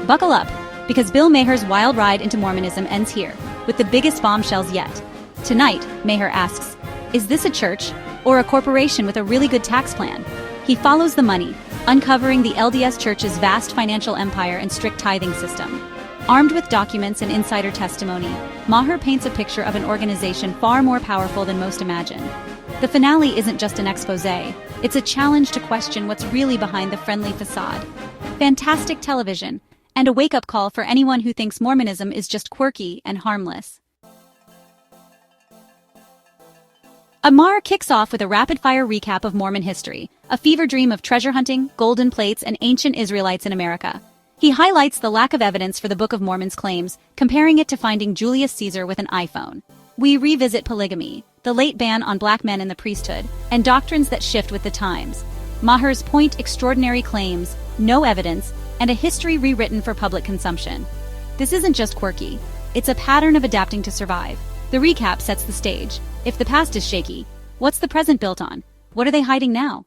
Buckle up, because Bill Maher's wild ride into Mormonism ends here, with the biggest bombshells yet. Tonight, Maher asks, is this a church, or a corporation with a really good tax plan? He follows the money, uncovering the LDS Church's vast financial empire and strict tithing system. Armed with documents and insider testimony, Maher paints a picture of an organization far more powerful than most imagine. The finale isn't just an exposé, it's a challenge to question what's really behind the friendly facade. Fantastic television, and a wake-up call for anyone who thinks Mormonism is just quirky and harmless. Maher kicks off with a rapid-fire recap of Mormon history, a fever dream of treasure hunting, golden plates, and ancient Israelites in America. He highlights the lack of evidence for the Book of Mormon's claims, comparing it to finding Julius Caesar with an iPhone. We revisit polygamy, the late ban on black men in the priesthood, and doctrines that shift with the times. Maher's point extraordinary claims, no evidence, and a history rewritten for public consumption. This isn't just quirky, it's a pattern of adapting to survive. The recap sets the stage. If the past is shaky, what's the present built on? What are they hiding now?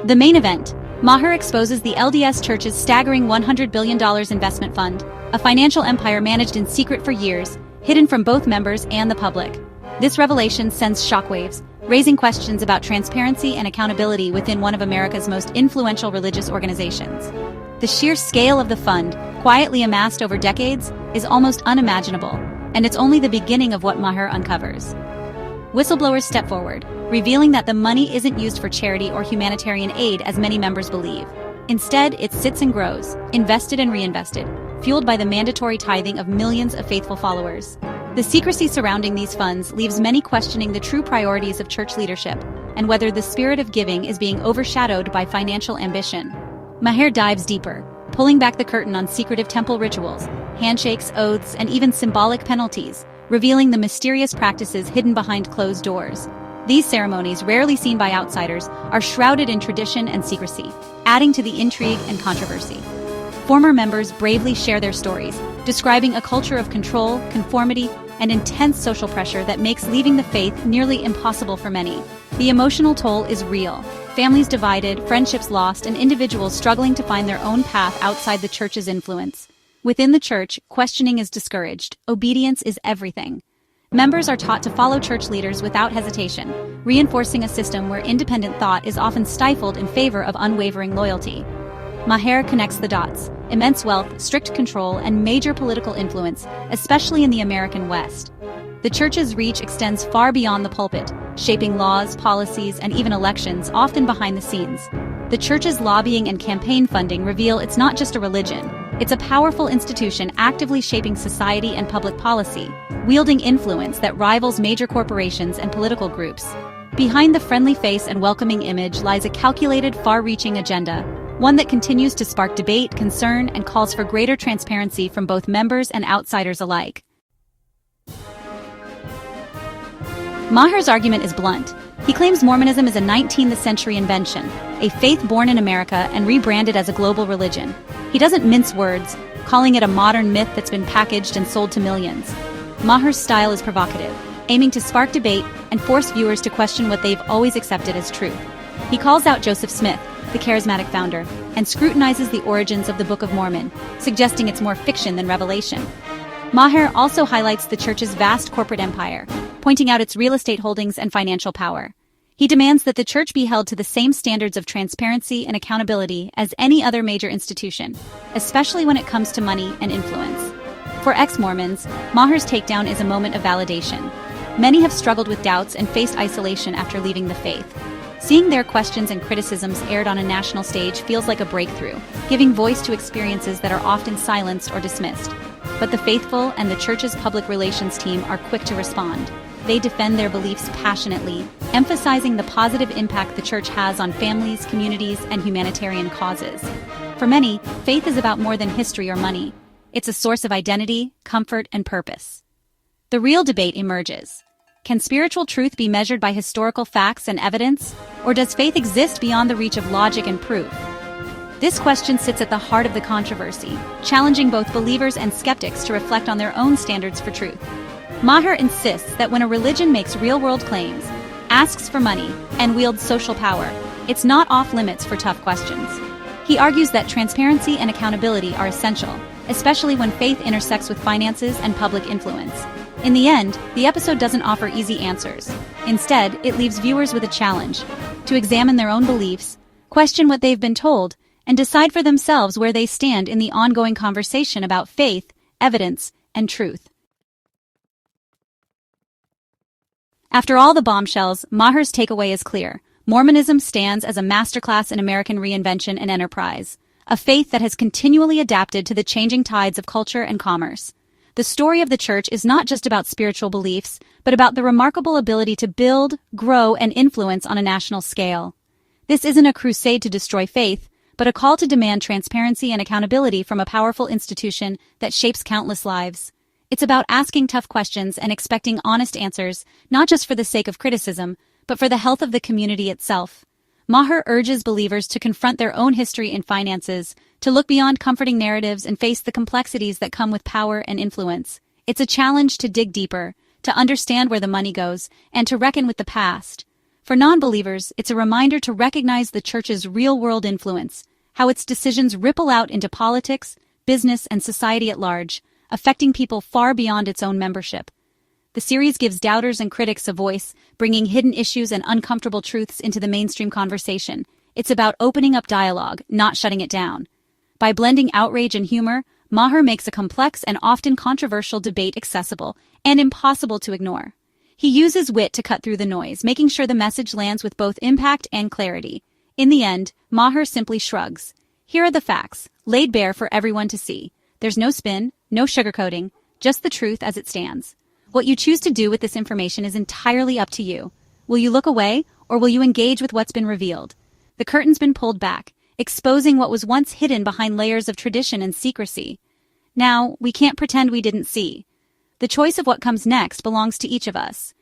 The main event. Maher exposes the LDS Church's staggering $100 billion investment fund, a financial empire managed in secret for years, hidden from both members and the public. This revelation sends shockwaves, raising questions about transparency and accountability within one of America's most influential religious organizations. The sheer scale of the fund, quietly amassed over decades, is almost unimaginable, and it's only the beginning of what Maher uncovers. Whistleblowers step forward, revealing that the money isn't used for charity or humanitarian aid as many members believe. Instead, it sits and grows, invested and reinvested, fueled by the mandatory tithing of millions of faithful followers. The secrecy surrounding these funds leaves many questioning the true priorities of church leadership and whether the spirit of giving is being overshadowed by financial ambition. Maher dives deeper, pulling back the curtain on secretive temple rituals, handshakes, oaths, and even symbolic penalties, revealing the mysterious practices hidden behind closed doors. These ceremonies, rarely seen by outsiders, are shrouded in tradition and secrecy, adding to the intrigue and controversy. Former members bravely share their stories, describing a culture of control, conformity, and intense social pressure that makes leaving the faith nearly impossible for many. The emotional toll is real. Families divided, friendships lost, and individuals struggling to find their own path outside the church's influence. Within the church, questioning is discouraged. Obedience is everything. Members are taught to follow church leaders without hesitation, reinforcing a system where independent thought is often stifled in favor of unwavering loyalty. Maher connects the dots: immense wealth, strict control, and major political influence, especially in the American West. The church's reach extends far beyond the pulpit, shaping laws, policies, and even elections, often behind the scenes. The church's lobbying and campaign funding reveal it's not just a religion. It's a powerful institution actively shaping society and public policy, wielding influence that rivals major corporations and political groups. Behind the friendly face and welcoming image lies a calculated, far-reaching agenda, one that continues to spark debate, concern, and calls for greater transparency from both members and outsiders alike. Maher's argument is blunt. He claims Mormonism is a 19th century invention, a faith born in America and rebranded as a global religion. He doesn't mince words, calling it a modern myth that's been packaged and sold to millions. Maher's style is provocative, aiming to spark debate and force viewers to question what they've always accepted as truth. He calls out Joseph Smith, the charismatic founder, and scrutinizes the origins of the Book of Mormon, suggesting it's more fiction than revelation. Maher also highlights the church's vast corporate empire, pointing out its real estate holdings and financial power. He demands that the church be held to the same standards of transparency and accountability as any other major institution, especially when it comes to money and influence. For ex-Mormons, Maher's takedown is a moment of validation. Many have struggled with doubts and faced isolation after leaving the faith. Seeing their questions and criticisms aired on a national stage feels like a breakthrough, giving voice to experiences that are often silenced or dismissed. But the faithful and the church's public relations team are quick to respond. They defend their beliefs passionately, emphasizing the positive impact the church has on families, communities, and humanitarian causes. For many, faith is about more than history or money. It's a source of identity, comfort, and purpose. The real debate emerges. Can spiritual truth be measured by historical facts and evidence, or does faith exist beyond the reach of logic and proof? This question sits at the heart of the controversy, challenging both believers and skeptics to reflect on their own standards for truth. Maher insists that when a religion makes real-world claims, asks for money, and wields social power, it's not off-limits for tough questions. He argues that transparency and accountability are essential, especially when faith intersects with finances and public influence. In the end, the episode doesn't offer easy answers. Instead, it leaves viewers with a challenge: to examine their own beliefs, question what they've been told, and decide for themselves where they stand in the ongoing conversation about faith, evidence, and truth. After all the bombshells, Maher's takeaway is clear. Mormonism stands as a masterclass in American reinvention and enterprise, a faith that has continually adapted to the changing tides of culture and commerce. The story of the church is not just about spiritual beliefs, but about the remarkable ability to build, grow, and influence on a national scale. This isn't a crusade to destroy faith, but a call to demand transparency and accountability from a powerful institution that shapes countless lives. It's about asking tough questions and expecting honest answers, not just for the sake of criticism, but for the health of the community itself. Maher urges believers to confront their own history in finances, to look beyond comforting narratives and face the complexities that come with power and influence. It's a challenge to dig deeper, to understand where the money goes, and to reckon with the past. For non-believers, it's a reminder to recognize the church's real-world influence, how its decisions ripple out into politics, business, and society at large, affecting people far beyond its own membership. The series gives doubters and critics a voice, bringing hidden issues and uncomfortable truths into the mainstream conversation. It's about opening up dialogue, not shutting it down. By blending outrage and humor, Maher makes a complex and often controversial debate accessible and impossible to ignore. He uses wit to cut through the noise, making sure the message lands with both impact and clarity. In the end, Maher simply shrugs. Here are the facts, laid bare for everyone to see. There's no spin, no sugarcoating, just the truth as it stands. What you choose to do with this information is entirely up to you. Will you look away, or will you engage with what's been revealed? The curtain's been pulled back, exposing what was once hidden behind layers of tradition and secrecy. Now, we can't pretend we didn't see. The choice of what comes next belongs to each of us.